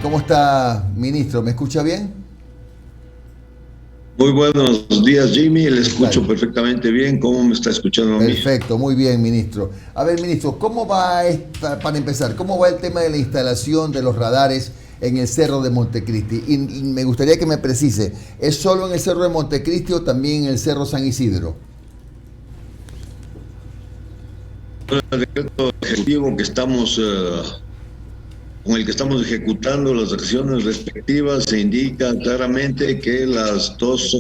¿Cómo está, ministro? ¿Me escucha bien? Muy buenos días, Jimmy. Le ¿Qué escucho tal? perfectamente bien. ¿Cómo me está escuchando a mí? Perfecto, muy bien, ministro. A ver, ministro, ¿cómo va para empezar, cómo va el tema de la instalación de los radares en el Cerro de Montecristi? Y me gustaría que me precise, ¿es solo en el Cerro de Montecristi o también en el Cerro San Isidro? El decreto ejecutivo con el que estamos ejecutando las acciones respectivas se indica claramente que las dos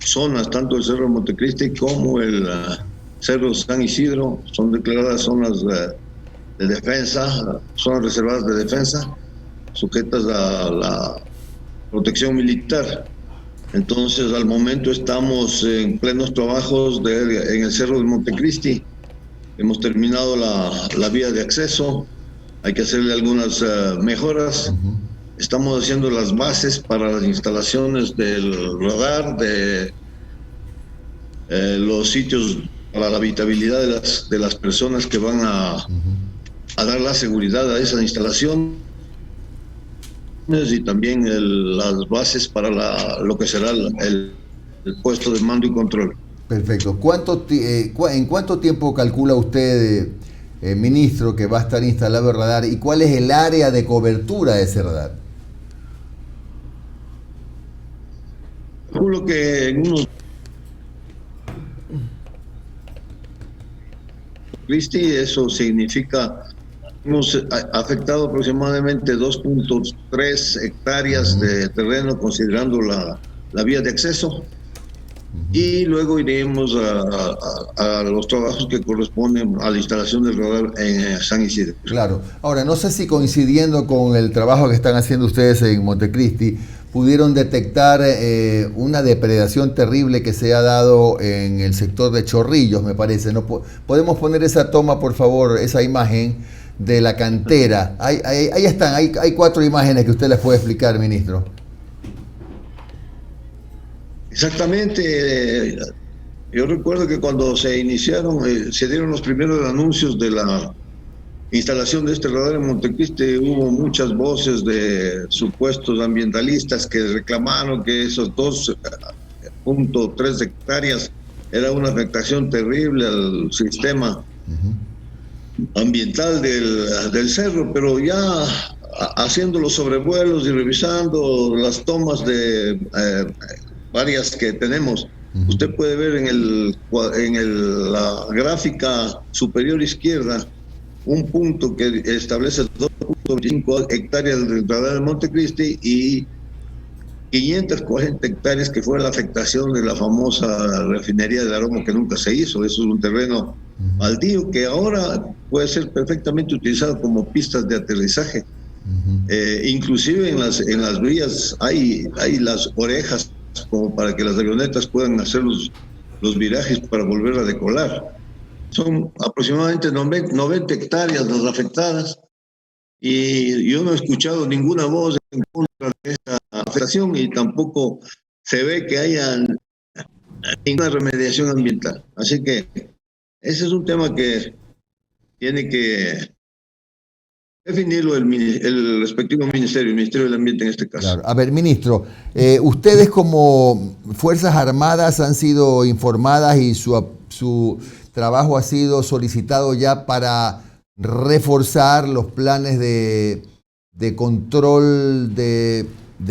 zonas, tanto el Cerro de Montecristi como el Cerro San Isidro, son declaradas zonas de defensa, zonas reservadas de defensa, sujetas a la protección militar. Entonces, al momento estamos en plenos trabajos en el Cerro de Montecristi. Hemos terminado la vía de acceso. Hay que hacerle algunas mejoras. Estamos haciendo las bases para las instalaciones del radar, de los sitios para la habitabilidad de las personas que van a dar la seguridad a esas instalaciones y también las bases para lo que será el puesto de mando y control. Perfecto. ¿En cuánto tiempo calcula usted, ministro, que va a estar instalado el radar y cuál es el área de cobertura de ese radar? Calculo que en unos Cristi, eso significa, hemos afectado aproximadamente 2.3 hectáreas de terreno considerando la vía de acceso y luego iremos a los trabajos que corresponden a la instalación del radar en San Isidro. Claro. Ahora, no sé si coincidiendo con el trabajo que están haciendo ustedes en Montecristi, pudieron detectar una depredación terrible que se ha dado en el sector de Chorrillos, me parece. ¿No? Podemos poner esa toma, por favor, esa imagen de la cantera. Ahí están, hay cuatro imágenes que usted les puede explicar, ministro. Exactamente. Yo recuerdo que cuando se iniciaron, se dieron los primeros anuncios de la instalación de este radar en Montecristi, hubo muchas voces de supuestos ambientalistas que reclamaron que esos 2.3 hectáreas era una afectación terrible al sistema ambiental del cerro, pero ya haciendo los sobrevuelos y revisando las tomas de varias que tenemos, usted puede ver la gráfica superior izquierda un punto que establece 2.5 hectáreas del radar de Montecristi y 540 hectáreas que fue la afectación de la famosa refinería del aroma que nunca se hizo. Eso es un terreno baldío que ahora puede ser perfectamente utilizado como pistas de aterrizaje. Inclusive en las vías hay las orejas como para que las avionetas puedan hacer los virajes para volver a decolar. Son aproximadamente 90 hectáreas las afectadas y yo no he escuchado ninguna voz en contra de esta afectación y tampoco se ve que haya ninguna remediación ambiental. Así que ese es un tema que tiene que definirlo el respectivo ministerio, el Ministerio del Ambiente en este caso. Claro. A ver, ministro, ustedes como Fuerzas Armadas han sido informadas y su trabajo ha sido solicitado ya para reforzar los planes de control de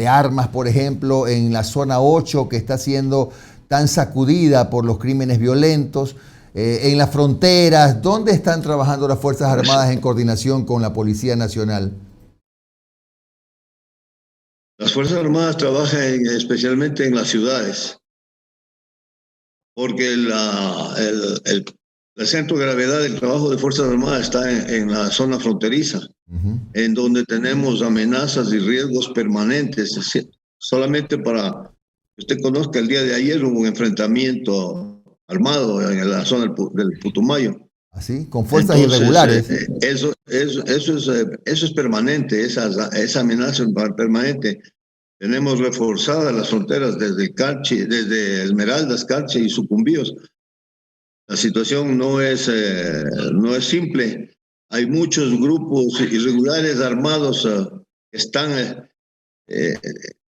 armas, por ejemplo, en la zona 8 que está siendo tan sacudida por los crímenes violentos, en las fronteras. ¿Dónde están trabajando las Fuerzas Armadas en coordinación con la Policía Nacional? Las Fuerzas Armadas trabajan especialmente en las ciudades, porque el centro de gravedad del trabajo de Fuerzas Armadas está en la zona fronteriza, en donde tenemos amenazas y riesgos permanentes. Solamente para que usted conozca, el día de ayer hubo un enfrentamiento armado en la zona del Putumayo. ¿Así? Con fuerzas Entonces, irregulares. eso es permanente, esa amenaza es permanente. Tenemos reforzadas las fronteras desde el Carchi, desde Esmeraldas, Carchi y Sucumbíos. La situación no es simple. Hay muchos grupos irregulares armados están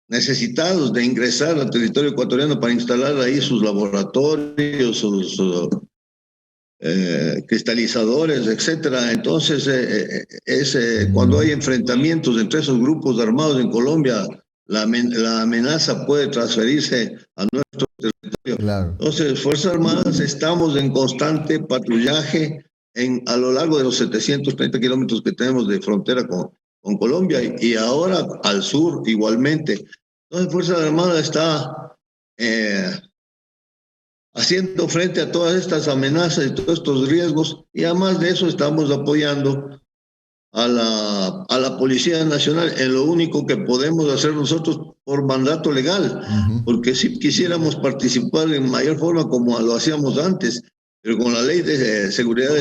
necesitados de ingresar al territorio ecuatoriano para instalar ahí sus laboratorios, sus cristalizadores, etcétera. Entonces, cuando hay enfrentamientos entre esos grupos armados en Colombia, la amenaza puede transferirse a nuestro territorio. Claro. Entonces, Fuerzas Armadas estamos en constante patrullaje a lo largo de los 730 kilómetros que tenemos de frontera con Colombia y ahora al sur igualmente. Entonces, Fuerzas Armadas está haciendo frente a todas estas amenazas y todos estos riesgos, y además de eso estamos apoyando a la Policía Nacional en lo único que podemos hacer nosotros por mandato legal, porque si quisiéramos participar en mayor forma como lo hacíamos antes, pero con la ley de seguridad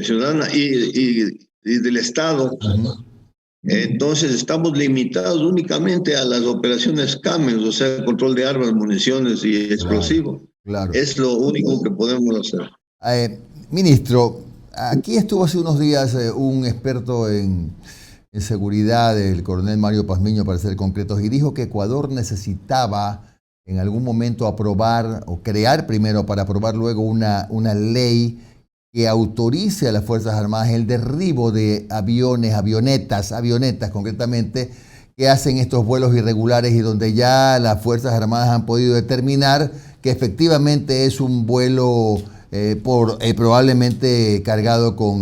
ciudadana y del Estado, entonces estamos limitados únicamente a las operaciones CAMES, o sea, control de armas, municiones y explosivos. Claro. Es lo único que podemos hacer. Ministro, aquí estuvo hace unos días un experto en seguridad, el coronel Mario Pazmiño, para ser concretos, y dijo que Ecuador necesitaba en algún momento aprobar o crear primero para aprobar luego una ley que autorice a las Fuerzas Armadas el derribo de avionetas concretamente, que hacen estos vuelos irregulares y donde ya las Fuerzas Armadas han podido determinar que efectivamente es un vuelo probablemente cargado con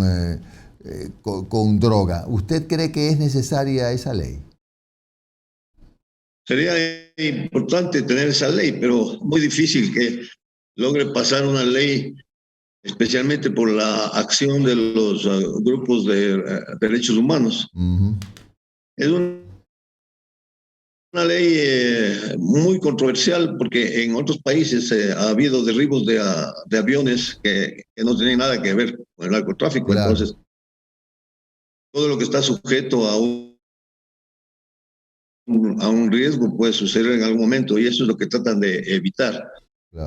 droga. ¿Usted cree que es necesaria esa ley? Sería importante tener esa ley, pero muy difícil que logre pasar una ley, especialmente por la acción de los grupos de derechos humanos. Es una ley muy controversial porque en otros países ha habido derribos de aviones que no tienen nada que ver con el narcotráfico. Claro. Entonces, todo lo que está sujeto a un riesgo puede suceder en algún momento, y eso es lo que tratan de evitar. Claro.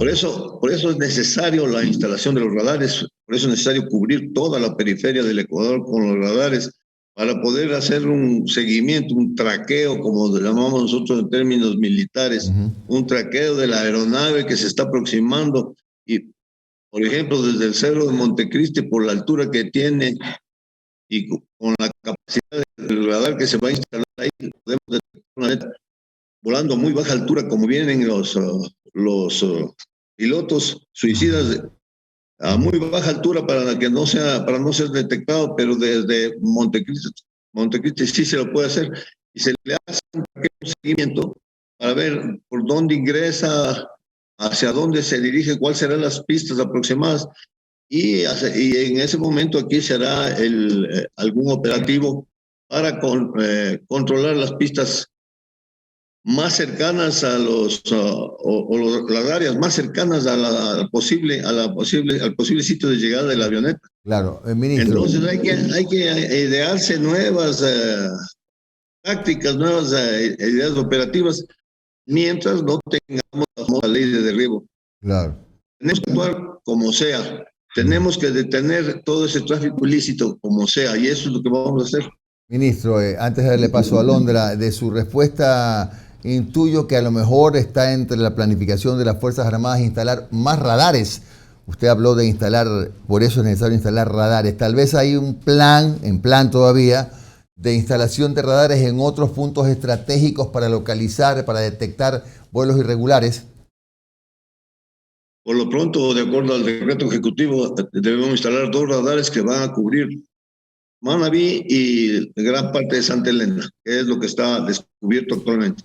Por eso es necesario la instalación de los radares, por eso es necesario cubrir toda la periferia del Ecuador con los radares para poder hacer un seguimiento, un traqueo, como lo llamamos nosotros en términos militares, un traqueo de la aeronave que se está aproximando. Y, por ejemplo, desde el Cerro de Montecristi, por la altura que tiene y con la capacidad del radar que se va a instalar ahí, podemos detectar una neta volando a muy baja altura, como vienen los pilotos suicidas a muy baja altura para no ser detectado, pero desde Montecristi sí se lo puede hacer, y se le hace un seguimiento para ver por dónde ingresa, hacia dónde se dirige, cuáles serán las pistas aproximadas, y en ese momento aquí se hará algún operativo para controlar las pistas más cercanas a las áreas más cercanas al posible sitio de llegada de la avioneta. Claro, ministro. Entonces hay que idearse nuevas tácticas, nuevas ideas operativas, mientras no tengamos la ley de derribo. Claro. Tenemos que actuar como sea, tenemos que detener todo ese tráfico ilícito como sea, y eso es lo que vamos a hacer. Ministro, antes de darle paso a Alondra, de su respuesta intuyo que a lo mejor está entre la planificación de las Fuerzas Armadas instalar más radares. Usted habló de instalar, por eso es necesario instalar radares. Tal vez hay un en plan todavía, de instalación de radares en otros puntos estratégicos para localizar, para detectar vuelos irregulares. Por lo pronto, de acuerdo al decreto ejecutivo, debemos instalar 2 radares que van a cubrir Manabí y gran parte de Santa Elena, que es lo que está descubierto actualmente.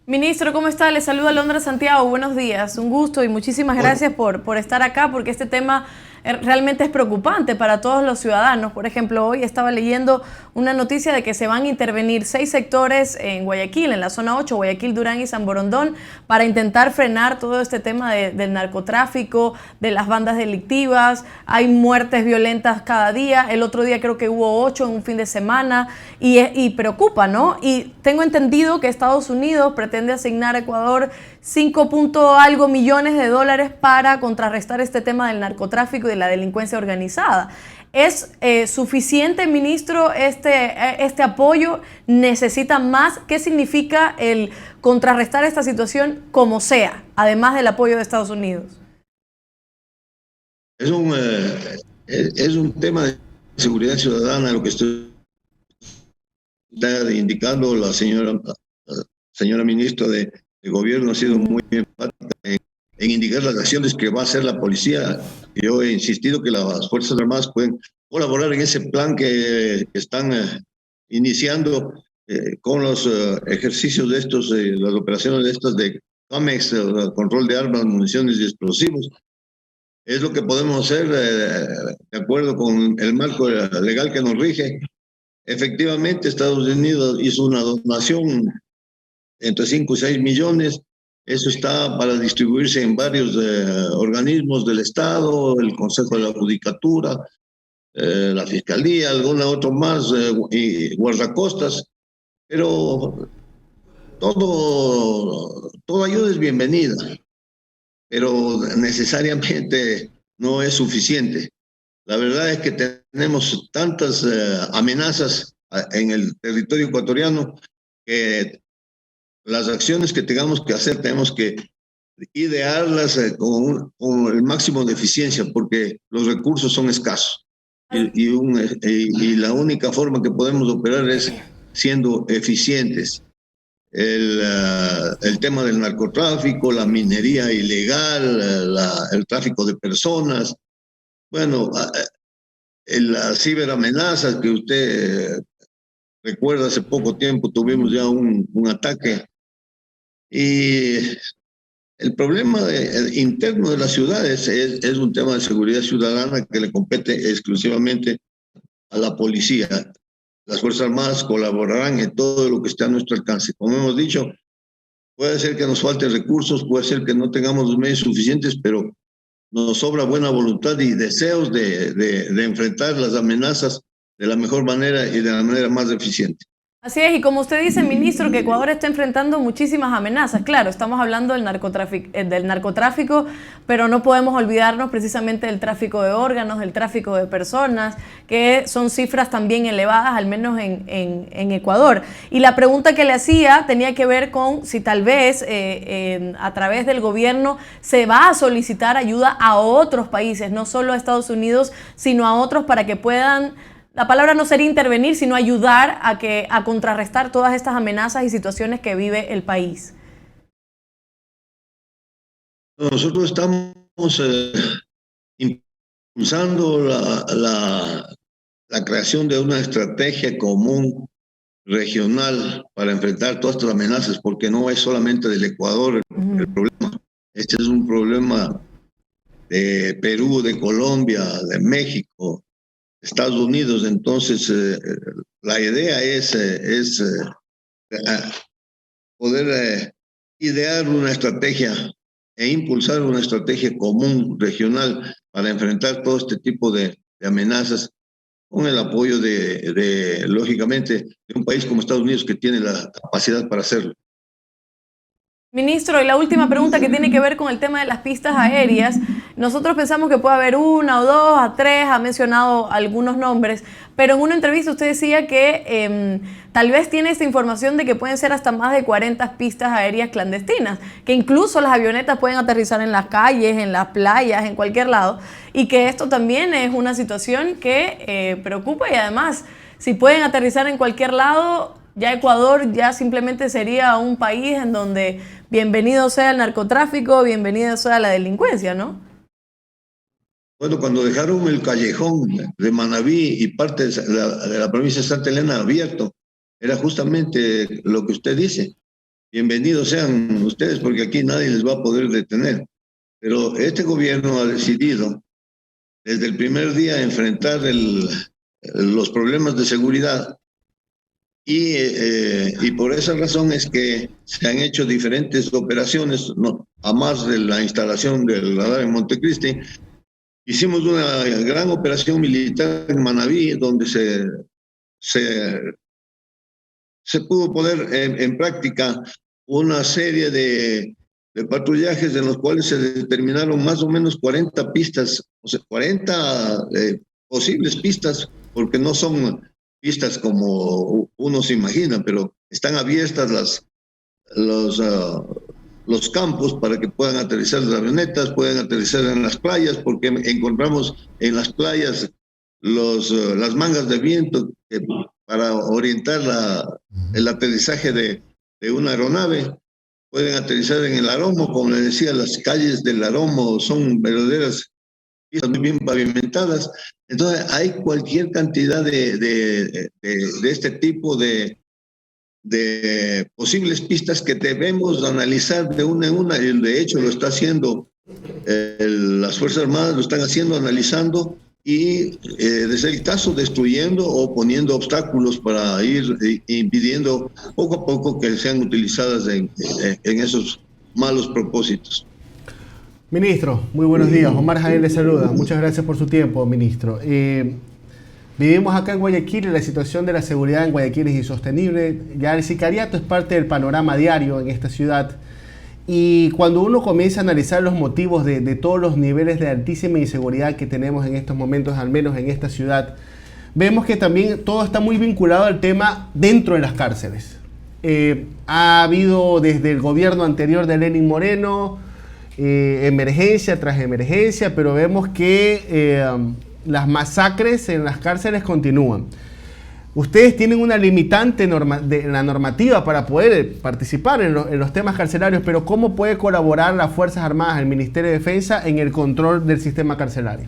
Ministro, ¿cómo está? Le saluda Alondra Santiago. Buenos días. Un gusto y muchísimas gracias por estar acá, porque este tema realmente es preocupante para todos los ciudadanos. Por ejemplo, hoy estaba leyendo una noticia de que se van a intervenir 6 sectores en Guayaquil, en la zona 8, Guayaquil, Durán y San Borondón, para intentar frenar todo este tema del narcotráfico, de las bandas delictivas. Hay muertes violentas cada día. El otro día creo que hubo 8 en un fin de semana y preocupa, ¿no? Y tengo entendido que Estados Unidos pretende asignar a Ecuador 5 punto algo millones de dólares para contrarrestar este tema del narcotráfico y de la delincuencia organizada. ¿Es suficiente, ministro, este apoyo? ¿Necesita más? ¿Qué significa el contrarrestar esta situación como sea, además del apoyo de Estados Unidos? Es un tema de seguridad ciudadana, lo que está indicando la señora ministra de Gobierno. Ha sido muy enfática en indicar las acciones que va a hacer la policía. Yo he insistido que las Fuerzas Armadas pueden colaborar en ese plan que están iniciando con los ejercicios de estos, las operaciones de estas de COMEX, control de armas, municiones y explosivos. Es lo que podemos hacer de acuerdo con el marco legal que nos rige. Efectivamente, Estados Unidos hizo una donación entre 5 y 6 millones. Eso está para distribuirse en varios organismos del Estado, el Consejo de la Judicatura, la Fiscalía, alguna otro más, y guardacostas. Pero toda ayuda es bienvenida, pero necesariamente no es suficiente. La verdad es que tenemos tantas amenazas en el territorio ecuatoriano que las acciones que tengamos que hacer tenemos que idearlas con el máximo de eficiencia, porque los recursos son escasos y la única forma que podemos operar es siendo eficientes. El tema del narcotráfico, la minería ilegal, el tráfico de personas, bueno, las ciberamenazas que usted recuerda, hace poco tiempo tuvimos ya un ataque. Y el problema interno de las ciudades es un tema de seguridad ciudadana que le compete exclusivamente a la policía. Las Fuerzas Armadas colaborarán en todo lo que esté a nuestro alcance. Como hemos dicho, puede ser que nos falten recursos, puede ser que no tengamos los medios suficientes, pero nos sobra buena voluntad y deseos de enfrentar las amenazas de la mejor manera y de la manera más eficiente. Así es, y como usted dice, ministro, que Ecuador está enfrentando muchísimas amenazas. Claro, estamos hablando del narcotráfico, pero no podemos olvidarnos precisamente del tráfico de órganos, del tráfico de personas, que son cifras también elevadas, al menos en Ecuador. Y la pregunta que le hacía tenía que ver con si tal vez a través del gobierno se va a solicitar ayuda a otros países, no solo a Estados Unidos, sino a otros para que puedan... La palabra no sería intervenir, sino ayudar a contrarrestar todas estas amenazas y situaciones que vive el país. Nosotros estamos impulsando la creación de una estrategia común regional para enfrentar todas estas amenazas, porque no es solamente del Ecuador el problema. Este es un problema de Perú, de Colombia, de México, Estados Unidos. Entonces, la idea es poder idear una estrategia e impulsar una estrategia común regional para enfrentar todo este tipo de amenazas, con el apoyo lógicamente, de un país como Estados Unidos que tiene la capacidad para hacerlo. Ministro, y la última pregunta que tiene que ver con el tema de las pistas aéreas. Nosotros pensamos que puede haber 1 o 2 a 3, ha mencionado algunos nombres, pero en una entrevista usted decía que tal vez tiene esta información de que pueden ser hasta más de 40 pistas aéreas clandestinas, que incluso las avionetas pueden aterrizar en las calles, en las playas, en cualquier lado, y que esto también es una situación que preocupa. Y además, si pueden aterrizar en cualquier lado, ya Ecuador ya simplemente sería un país en donde bienvenido sea el narcotráfico, bienvenido sea la delincuencia, ¿no? Bueno, cuando dejaron el callejón de Manabí y parte de la provincia de Santa Elena abierto, era justamente lo que usted dice. Bienvenidos sean ustedes, porque aquí nadie les va a poder detener. Pero este gobierno ha decidido desde el primer día enfrentar los problemas de seguridad. Y por esa razón es que se han hecho diferentes operaciones, ¿no? A más de la instalación del radar en Montecristi. Hicimos una gran operación militar en Manabí, donde se pudo poner en práctica una serie de de patrullajes en los cuales se determinaron más o menos 40 pistas, o sea, 40 posibles pistas, porque no son pistas como uno se imagina, pero están abiertas los campos para que puedan aterrizar las avionetas, puedan aterrizar en las playas, porque encontramos en las playas las mangas de viento para orientar el aterrizaje de una aeronave. Pueden aterrizar en el Aromo, como les decía, las calles del Aromo son verdaderas pistas muy bien pavimentadas. Entonces hay cualquier cantidad de este tipo de posibles pistas que debemos analizar de una en una, y de hecho lo está haciendo las Fuerzas Armadas, lo están haciendo, analizando, y desde el caso destruyendo o poniendo obstáculos para ir impidiendo poco a poco que sean utilizadas en esos malos propósitos. Ministro, muy buenos días. Omar Jaén le saluda. Muchas gracias por su tiempo, ministro. Vivimos acá en Guayaquil y la situación de la seguridad en Guayaquil es insostenible. Ya el sicariato es parte del panorama diario en esta ciudad. Y cuando uno comienza a analizar los motivos de todos los niveles de altísima inseguridad que tenemos en estos momentos, al menos en esta ciudad, vemos que también todo está muy vinculado al tema dentro de las cárceles. Ha habido desde el gobierno anterior de Lenín Moreno emergencia tras emergencia, pero vemos que las masacres en las cárceles continúan. Ustedes tienen una limitante en la normativa para poder participar en los temas carcelarios, pero ¿cómo puede colaborar las Fuerzas Armadas, el Ministerio de Defensa, en el control del sistema carcelario?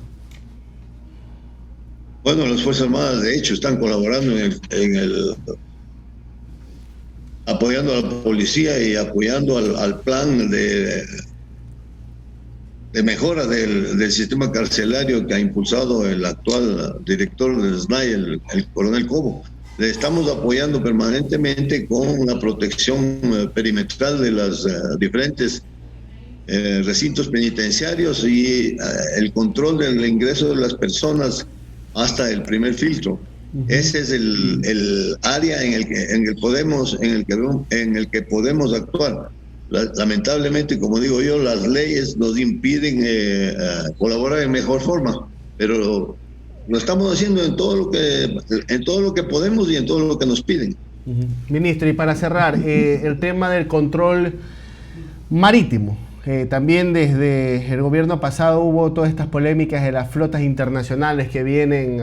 Bueno, las Fuerzas Armadas de hecho están colaborando apoyando a la policía y apoyando al plan de mejora del sistema carcelario que ha impulsado el actual director del SNAI, el coronel Cobo. Le estamos apoyando permanentemente con la protección perimetral de los diferentes recintos penitenciarios y el control del ingreso de las personas hasta el primer filtro. Ese es el área en el que podemos actuar. Lamentablemente, como digo yo, las leyes nos impiden colaborar en mejor forma, pero lo estamos haciendo en todo lo que podemos y en todo lo que nos piden. Ministro, y para cerrar, el tema del control marítimo. También desde el gobierno pasado hubo todas estas polémicas de las flotas internacionales que vienen,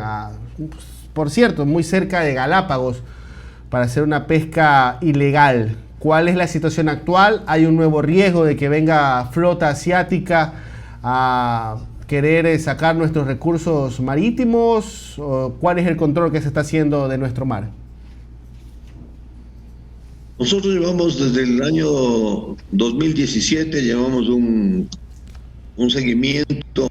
por cierto, muy cerca de Galápagos para hacer una pesca ilegal. ¿Cuál es la situación actual? ¿Hay un nuevo riesgo de que venga flota asiática a querer sacar nuestros recursos marítimos? ¿O cuál es el control que se está haciendo de nuestro mar? Nosotros llevamos desde el año 2017, llevamos un seguimiento,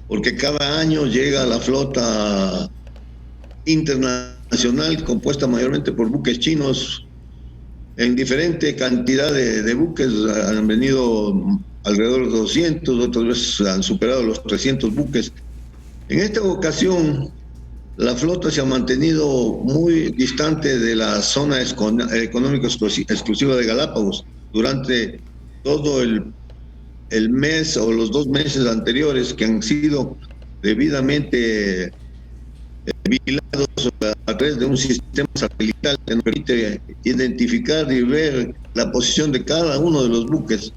porque cada año llega la flota internacional compuesta mayormente por buques chinos, en diferente cantidad de buques. Han venido alrededor de 200, otras veces han superado los 300 buques. En esta ocasión, la flota se ha mantenido muy distante de la zona económica exclusiva de Galápagos durante todo el mes o los 2 meses anteriores, que han sido debidamente vigilados a través de un sistema satelital que nos permite identificar y ver la posición de cada uno de los buques.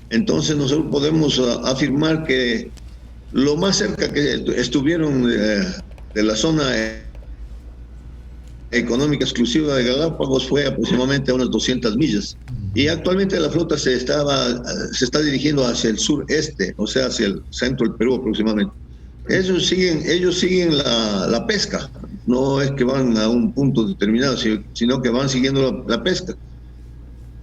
Entonces nosotros podemos afirmar que lo más cerca que estuvieron de la zona económica exclusiva de Galápagos fue aproximadamente a unas 200 millas. Y actualmente la flota se está dirigiendo hacia el sureste, o sea, hacia el centro del Perú aproximadamente. Ellos siguen la pesca, no es que van a un punto determinado, sino que van siguiendo la pesca.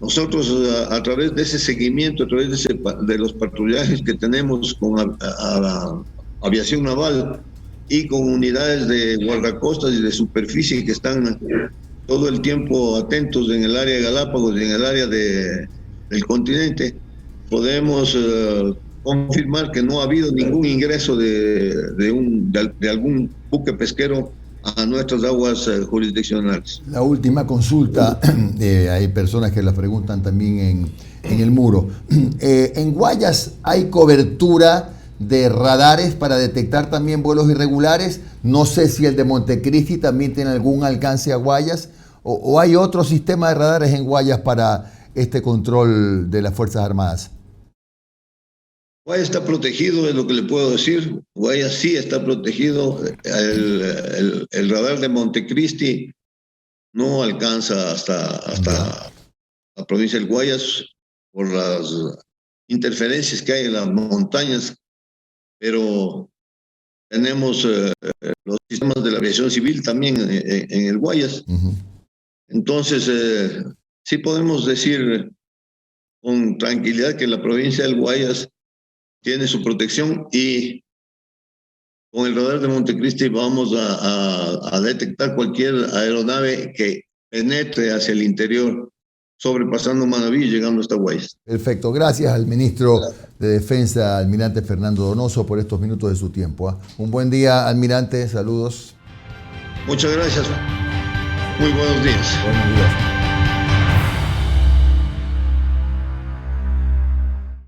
Nosotros, a través de ese seguimiento, a través de los patrullajes que tenemos con la aviación naval y con unidades de guardacostas y de superficie que están todo el tiempo atentos en el área de Galápagos y en el área del continente, podemos confirmar que no ha habido ningún ingreso de algún buque pesquero a nuestras aguas jurisdiccionales. La última consulta, hay personas que la preguntan también en el muro. ¿En Guayas hay cobertura de radares para detectar también vuelos irregulares? No sé si el de Montecristi también tiene algún alcance a Guayas, o hay otro sistema de radares en Guayas para este control de las Fuerzas Armadas. Guayas está protegido, es lo que le puedo decir. Guayas sí está protegido. El radar de Montecristi no alcanza hasta la provincia del Guayas por las interferencias que hay en las montañas, pero tenemos los sistemas de la aviación civil también en el Guayas. Uh-huh. Entonces, sí podemos decir con tranquilidad que la provincia del Guayas tiene su protección, y con el radar de Montecristi vamos a detectar cualquier aeronave que penetre hacia el interior, sobrepasando Manabí y llegando hasta Guayas. Perfecto. Gracias al ministro de Defensa, almirante Fernando Donoso, por estos minutos de su tiempo. Un buen día, almirante. Saludos. Muchas gracias. Muy buenos días. Buenos días.